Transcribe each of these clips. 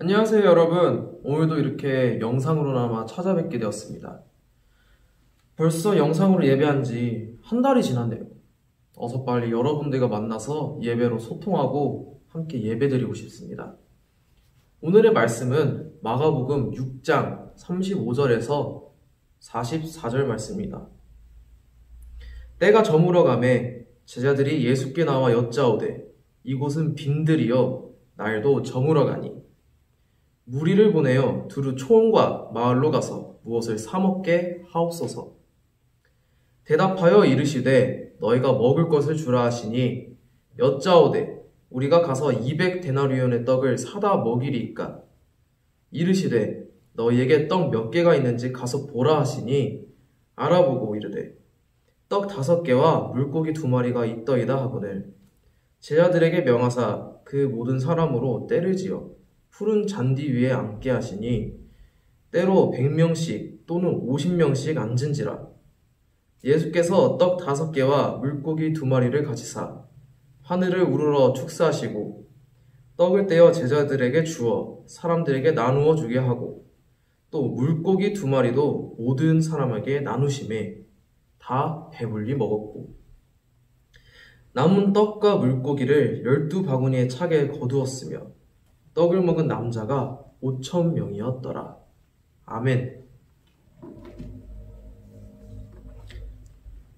안녕하세요, 여러분. 오늘도 이렇게 영상으로나마 찾아뵙게 되었습니다. 벌써 영상으로 예배한 지 한 달이 지났네요. 어서 빨리 여러분들과 만나서 예배로 소통하고 함께 예배드리고 싶습니다. 오늘의 말씀은 마가복음 6장 35절에서 44절 말씀입니다. 때가 저물어 가매 제자들이 예수께 나와 여짜오되 이곳은 빈들이여 날도 저물어 가니 무리를 보내어 두루 초원과 마을로 가서 무엇을 사 먹게 하옵소서. 대답하여 이르시되 너희가 먹을 것을 주라 하시니 여짜오되 우리가 가서 200데나리온의 떡을 사다 먹이리이까. 이르시되 너희에게 떡 몇 개가 있는지 가서 보라 하시니 알아보고 이르되 떡 5개와 물고기 2마리가 있더이다 하거늘 제자들에게 명하사 그 모든 사람으로 때를 지어 푸른 잔디 위에 앉게 하시니 때로 100명씩 또는 50명씩 앉은지라. 예수께서 떡 5개와 물고기 2마리를 가지사 하늘을 우러러 축사하시고 떡을 떼어 제자들에게 주어 사람들에게 나누어 주게 하고 또 물고기 2마리도 모든 사람에게 나누심에 다 배불리 먹었고 남은 떡과 물고기를 12바구니에 차게 거두었으며 떡을 먹은 남자가 5,000명이었더라. 아멘.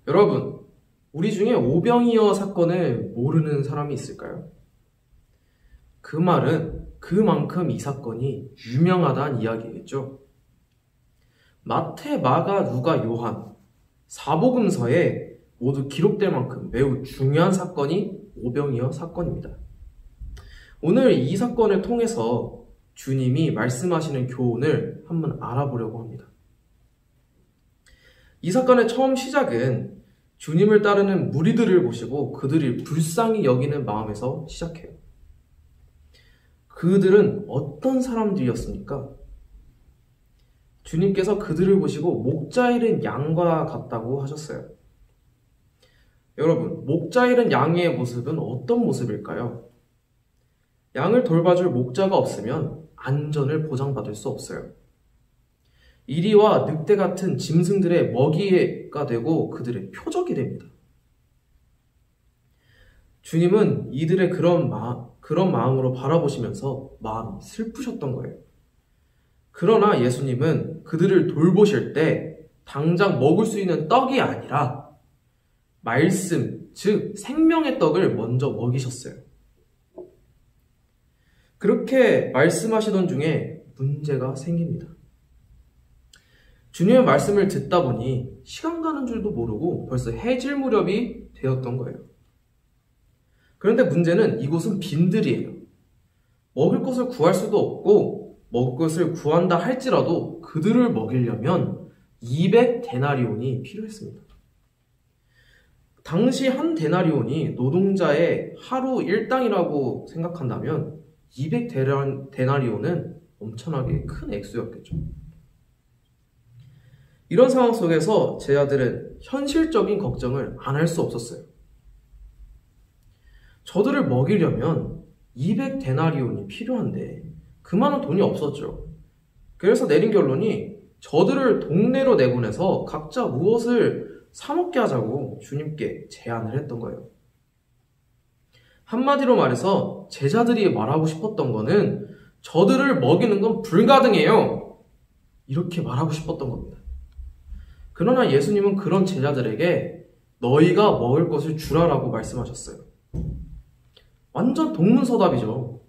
여러분, 우리 중에 오병이어 사건을 모르는 사람이 있을까요? 그 말은 그만큼 이 사건이 유명하다는 이야기겠죠. 마태, 마가, 누가, 요한, 사복음서에 모두 기록될 만큼 매우 중요한 사건이 오병이어 사건입니다. 오늘 이 사건을 통해서 주님이 말씀하시는 교훈을 한번 알아보려고 합니다. 이 사건의 처음 시작은 주님을 따르는 무리들을 보시고 그들이 불쌍히 여기는 마음에서 시작해요. 그들은 어떤 사람들이었습니까? 주님께서 그들을 보시고 목자 잃은 양과 같다고 하셨어요. 여러분, 목자 잃은 양의 모습은 어떤 모습일까요? 양을 돌봐줄 목자가 없으면 안전을 보장받을 수 없어요. 이리와 늑대 같은 짐승들의 먹이가 되고 그들의 표적이 됩니다. 주님은 이들의 그런 마음으로 바라보시면서 마음이 슬프셨던 거예요. 그러나 예수님은 그들을 돌보실 때 당장 먹을 수 있는 떡이 아니라 말씀, 즉 생명의 떡을 먼저 먹이셨어요. 그렇게 말씀하시던 중에 문제가 생깁니다. 주님의 말씀을 듣다 보니 시간 가는 줄도 모르고 벌써 해질 무렵이 되었던 거예요. 그런데 문제는 이곳은 빈들이에요. 먹을 것을 구할 수도 없고 먹을 것을 구한다 할지라도 그들을 먹이려면 200데나리온이 필요했습니다. 당시 한 데나리온이 노동자의 하루 일당이라고 생각한다면 200데나리온은 엄청나게 큰 액수였겠죠. 이런 상황 속에서 제자들은 현실적인 걱정을 안 할 수 없었어요. 저들을 먹이려면 200데나리온이 필요한데 그만한 돈이 없었죠. 그래서 내린 결론이 저들을 동네로 내보내서 각자 무엇을 사 먹게 하자고 주님께 제안을 했던 거예요. 한마디로 말해서 제자들이 말하고 싶었던 거는 저들을 먹이는 건 불가능해요. 이렇게 말하고 싶었던 겁니다. 그러나 예수님은 그런 제자들에게 너희가 먹을 것을 주라라고 말씀하셨어요. 완전 동문서답이죠.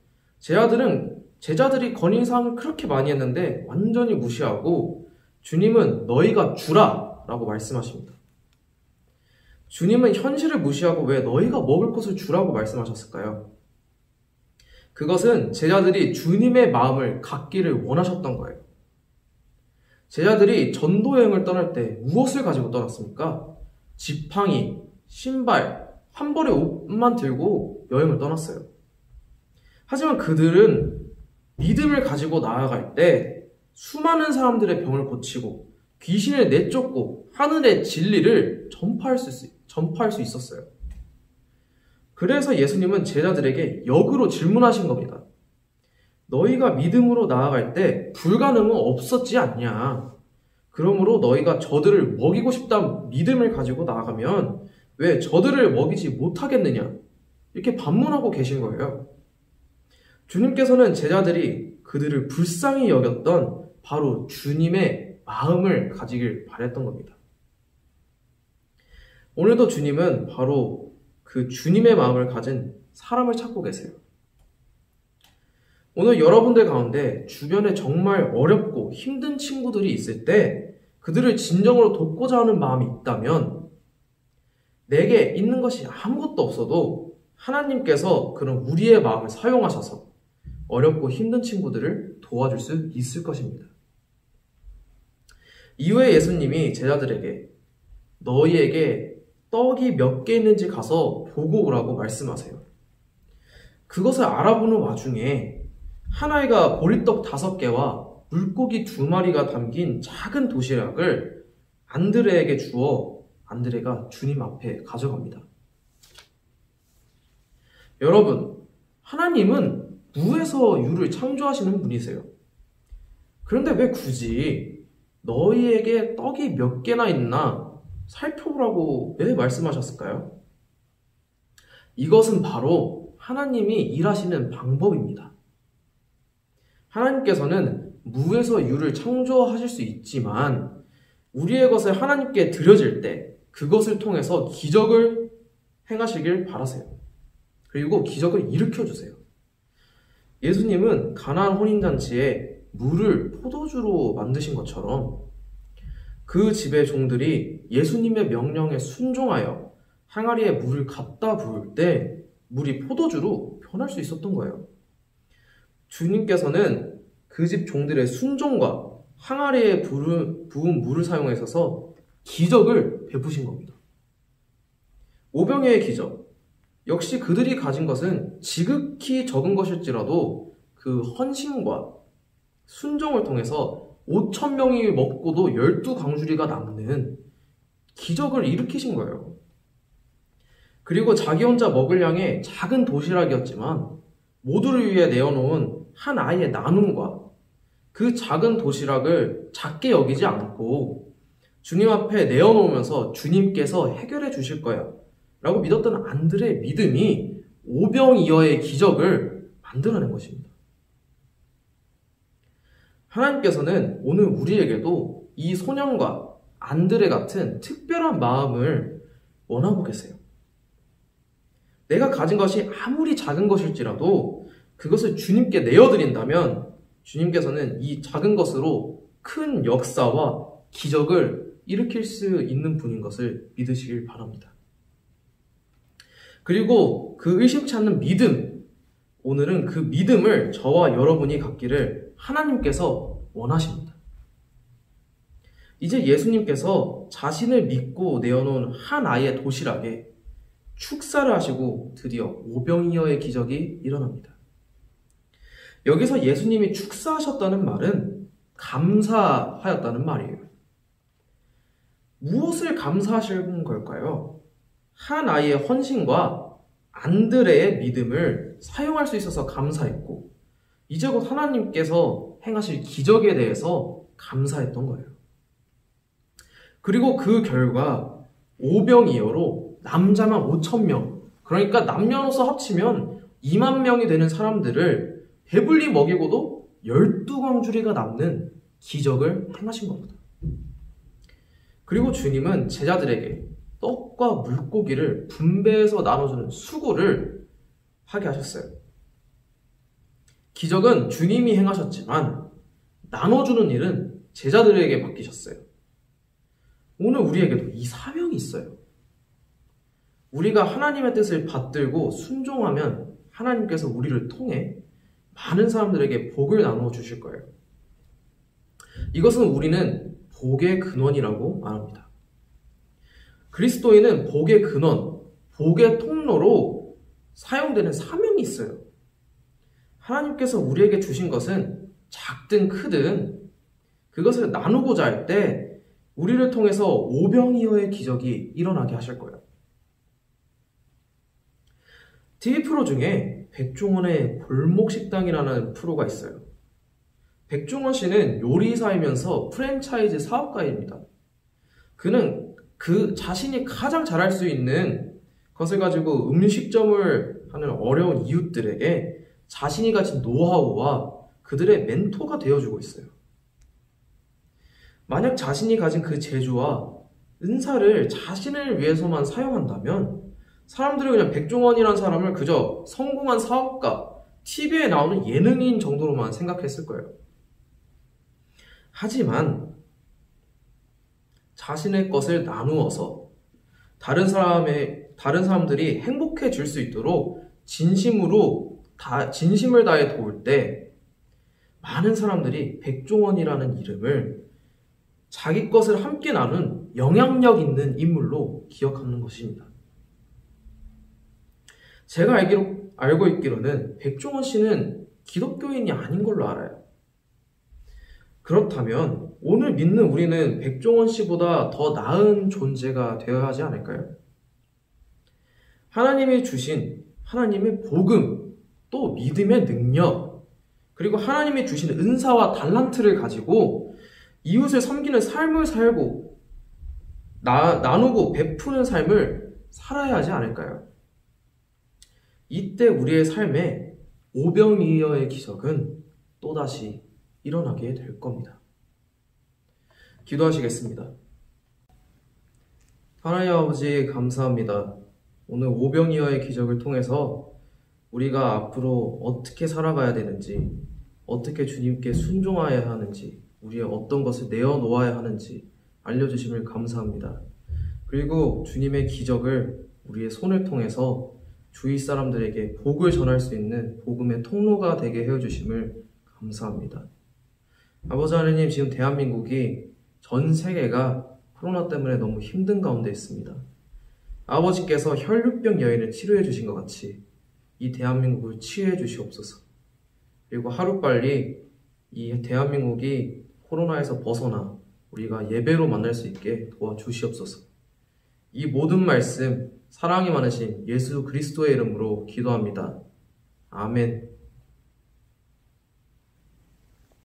제자들이 건의사항을 그렇게 많이 했는데 완전히 무시하고 주님은 너희가 주라라고 말씀하십니다. 주님은 현실을 무시하고 왜 너희가 먹을 것을 주라고 말씀하셨을까요? 그것은 제자들이 주님의 마음을 갖기를 원하셨던 거예요. 제자들이 전도여행을 떠날 때 무엇을 가지고 떠났습니까? 지팡이, 신발, 한 벌의 옷만 들고 여행을 떠났어요. 하지만 그들은 믿음을 가지고 나아갈 때 수많은 사람들의 병을 고치고 귀신을 내쫓고 하늘의 진리를 전파할 수 있었어요. 그래서 예수님은 제자들에게 역으로 질문하신 겁니다. 너희가 믿음으로 나아갈 때 불가능은 없었지 않냐. 그러므로 너희가 저들을 먹이고 싶다는 믿음을 가지고 나아가면 왜 저들을 먹이지 못하겠느냐. 이렇게 반문하고 계신 거예요. 주님께서는 제자들이 그들을 불쌍히 여겼던 바로 주님의 마음을 가지길 바랬던 겁니다. 오늘도 주님은 바로 그 주님의 마음을 가진 사람을 찾고 계세요. 오늘 여러분들 가운데 주변에 정말 어렵고 힘든 친구들이 있을 때 그들을 진정으로 돕고자 하는 마음이 있다면 내게 있는 것이 아무것도 없어도 하나님께서 그런 우리의 마음을 사용하셔서 어렵고 힘든 친구들을 도와줄 수 있을 것입니다. 이후에 예수님이 제자들에게 너희에게 떡이 몇 개 있는지 가서 보고 오라고 말씀하세요. 그것을 알아보는 와중에 한 아이가 보리떡 5개와 물고기 2마리가 담긴 작은 도시락을 안드레에게 주어 안드레가 주님 앞에 가져갑니다. 여러분, 하나님은 무에서 유를 창조하시는 분이세요. 그런데 왜 굳이 너희에게 떡이 몇 개나 있나 살펴보라고 왜 말씀하셨을까요? 이것은 바로 하나님이 일하시는 방법입니다. 하나님께서는 무에서 유를 창조하실 수 있지만 우리의 것을 하나님께 드려질 때 그것을 통해서 기적을 행하시길 바라세요. 그리고 기적을 일으켜주세요. 예수님은 가나안 혼인잔치에 물을 포도주로 만드신 것처럼 그 집의 종들이 예수님의 명령에 순종하여 항아리에 물을 갖다 부을 때 물이 포도주로 변할 수 있었던 거예요. 주님께서는 그 집 종들의 순종과 항아리에 부은 물을 사용하셔서 기적을 베푸신 겁니다. 오병이어의 기적. 역시 그들이 가진 것은 지극히 적은 것일지라도 그 헌신과 순종을 통해서 5,000명이 먹고도 12광주리가 남는 기적을 일으키신 거예요. 그리고 자기 혼자 먹을 양의 작은 도시락이었지만 모두를 위해 내어놓은 한 아이의 나눔과 그 작은 도시락을 작게 여기지 않고 주님 앞에 내어놓으면서 주님께서 해결해 주실 거야 라고 믿었던 안드레의 믿음이 오병이어의 기적을 만들어낸 것입니다. 하나님께서는 오늘 우리에게도 이 소년과 안드레 같은 특별한 마음을 원하고 계세요. 내가 가진 것이 아무리 작은 것일지라도 그것을 주님께 내어드린다면 주님께서는 이 작은 것으로 큰 역사와 기적을 일으킬 수 있는 분인 것을 믿으시길 바랍니다. 그리고 그 의심치 않는 믿음, 오늘은 그 믿음을 저와 여러분이 갖기를 하나님께서 원하십니다. 이제 예수님께서 자신을 믿고 내어놓은 한 아이의 도시락에 축사를 하시고 드디어 오병이어의 기적이 일어납니다. 여기서 예수님이 축사하셨다는 말은 감사하였다는 말이에요. 무엇을 감사하시는 걸까요? 한 아이의 헌신과 안드레의 믿음을 사용할 수 있어서 감사했고 이제 곧 하나님께서 행하실 기적에 대해서 감사했던 거예요. 그리고 그 결과 오병이어로 남자만 5,000명, 그러니까 남녀노소 합치면 2만 명이 되는 사람들을 배불리 먹이고도 12광주리가 남는 기적을 행하신 겁니다. 그리고 주님은 제자들에게 떡과 물고기를 분배해서 나눠주는 수고를 하게 하셨어요. 기적은 주님이 행하셨지만 나눠주는 일은 제자들에게 맡기셨어요. 오늘 우리에게도 이 사명이 있어요. 우리가 하나님의 뜻을 받들고 순종하면 하나님께서 우리를 통해 많은 사람들에게 복을 나누어 주실 거예요. 이것은 우리는 복의 근원이라고 말합니다. 그리스도인은 복의 근원, 복의 통로로 사용되는 사명이 있어요. 하나님께서 우리에게 주신 것은 작든 크든 그것을 나누고자 할 때 우리를 통해서 오병이어의 기적이 일어나게 하실 거예요. TV 프로 중에 백종원의 골목식당이라는 프로가 있어요. 백종원 씨는 요리사이면서 프랜차이즈 사업가입니다. 그는 그 자신이 가장 잘할 수 있는 것을 가지고 음식점을 하는 어려운 이웃들에게 자신이 가진 노하우와 그들의 멘토가 되어주고 있어요. 만약 자신이 가진 그 재주와 은사를 자신을 위해서만 사용한다면 사람들이 그냥 백종원이라는 사람을 그저 성공한 사업가, TV에 나오는 예능인 정도로만 생각했을 거예요. 하지만 자신의 것을 나누어서 다른 사람들이 행복해질 수 있도록 진심을 다해 도울 때 많은 사람들이 백종원이라는 이름을 자기 것을 함께 나눈 영향력 있는 인물로 기억하는 것입니다. 제가 알고 있기로는 백종원 씨는 기독교인이 아닌 걸로 알아요. 그렇다면 오늘 믿는 우리는 백종원 씨보다 더 나은 존재가 되어야 하지 않을까요? 하나님이 주신 하나님의 복음, 또 믿음의 능력, 그리고 하나님이 주신 은사와 달란트를 가지고 이웃을 섬기는 삶을 살고 나누고 베푸는 삶을 살아야 하지 않을까요? 이때 우리의 삶에 오병이어의 기적은 또다시 일어나게 될 겁니다. 기도하시겠습니다. 하나님 아버지 감사합니다. 오늘 오병이어의 기적을 통해서 우리가 앞으로 어떻게 살아가야 되는지, 어떻게 주님께 순종해야 하는지, 우리의 어떤 것을 내어놓아야 하는지 알려주심을 감사합니다. 그리고 주님의 기적을 우리의 손을 통해서 주위 사람들에게 복을 전할 수 있는 복음의 통로가 되게 해주심을 감사합니다. 아버지 하나님, 지금 대한민국이 전 세계가 코로나 때문에 너무 힘든 가운데 있습니다. 아버지께서 혈류병 여인을 치료해 주신 것 같이 이 대한민국을 치유해 주시옵소서. 그리고 하루빨리 이 대한민국이 코로나에서 벗어나 우리가 예배로 만날 수 있게 도와주시옵소서. 이 모든 말씀 사랑이 많으신 예수 그리스도의 이름으로 기도합니다. 아멘.